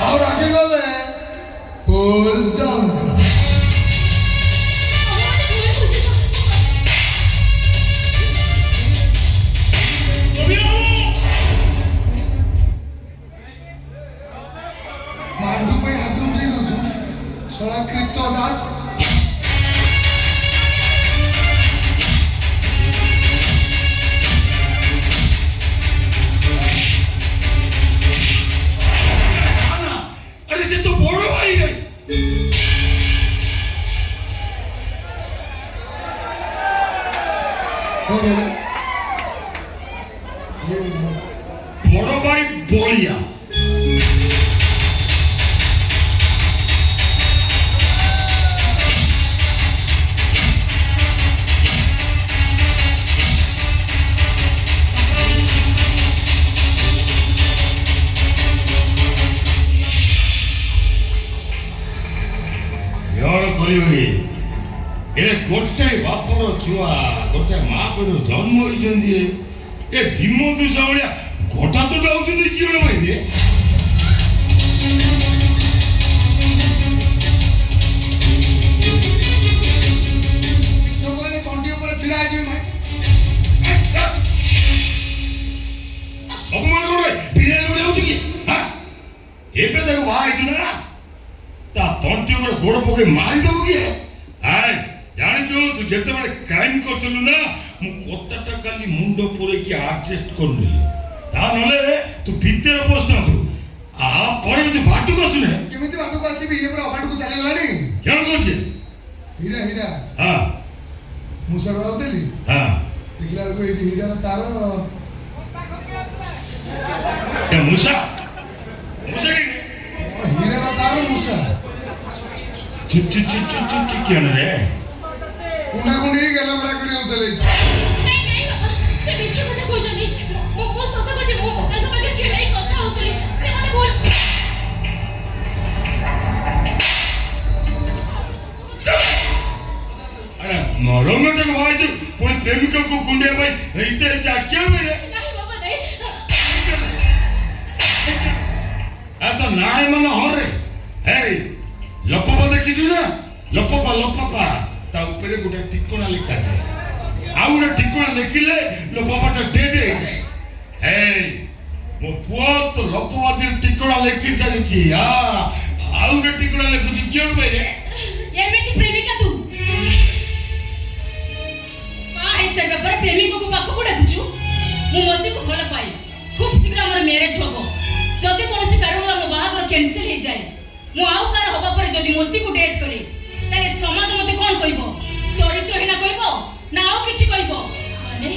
और आगे गले बोल दंगा मांडू पे हाथ उठे दो सड़ा कृत्य दास বড় ভাই বলিয়া गोटे बापर छुआ गोटे माँ पेड़ जन्म होती ए भीम दूषा भाया घटा तो जाऊँ जीवन भाई सब मान बिना कि बाहर ना तंटी गोड़ पक मारिदेव किए जानी तू जिते बड़े क्राइम करलु ना मुझे खाली मुंड पूरे आडजस्ट कर तू भितर बस ना तू तू बाटू को आसुना केमिति बाटू को आसीबी ये पूरा बाटू को चली गलानी क्या करछे हीरा हीरा हां मुसा राउतेली हां देखला को ए हीरा ना तारो क्या मुसा मुसा के हीरा ना तारो मुसा चुप क्या ना रे कुंडा कुंडी गेला बरा करी होतले नहीं नहीं बाबा से बिच्छू कथा कोजनी मो सका बजे मो ताका पाके छेड़ाई कथा होसली से मने बोल अरे मरो में तो भाई जो कोई प्रेमिका को कुंडे भाई इते क्या क्या मेरे नहीं बाबा नहीं आ तो नाय मन हो रे हे लपपा देखिछु ना लपपा ता ऊपर गोटे टिप्पणी लिखा जाए आ गोटे टिप्पणी लिखिले लोपाटा डेट हो जाए हे मो पुआ तो लोपवादी टिप्पणी लिखि सारिछि आ गोटे टिप्पणी लिखुछि क्यों भाई रे एमिति प्रेमिका तू है से बाबा प्रेमिका को पाखो को डाकुछु मु मते को भल पाई खूब शीघ्र हमर मैरिज होबो जदी कोनोसी कारण मो बाहागर कैंसिल हो जाए मु आउ कार होबा पर जदी मोती को डेट करे ताले समाज मते कोन कहबो चरित्रहीन कहबो ना आउ किछि कहबो माने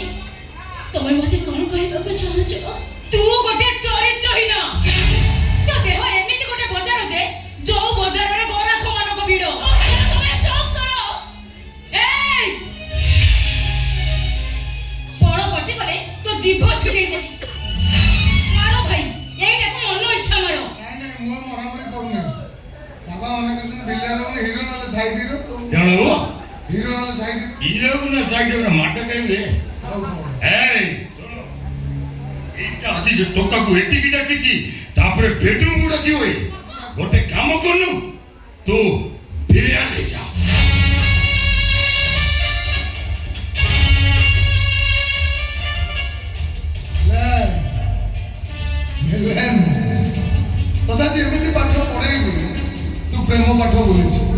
तमे मते कोन कहबा को चाहछो तू गोटे चरित्रहीन तो देह एमिति गोटे बजार जे जो बजार रे गोरा खमान को भिड़ो तमे चौक करो ए बड़ पटी गले तो जीभ छुटी दे मारो भाई एई देखो मन इच्छा मारो नहीं नहीं मो मरामरी करूनी बाबा मने कहछन बिल्लार ने हीरो नाले साइड हीरो जानो हीरो नाले साइड ना माटा कहीं रे ए इटा आजी से टोका को एटी की डाकिची तापरे बेडरूम गुडा की होई गोटे काम करनु तू बिरिया ले जा तथा एमती पाठ पढ़ेबी तू प्रेम पाठ बोली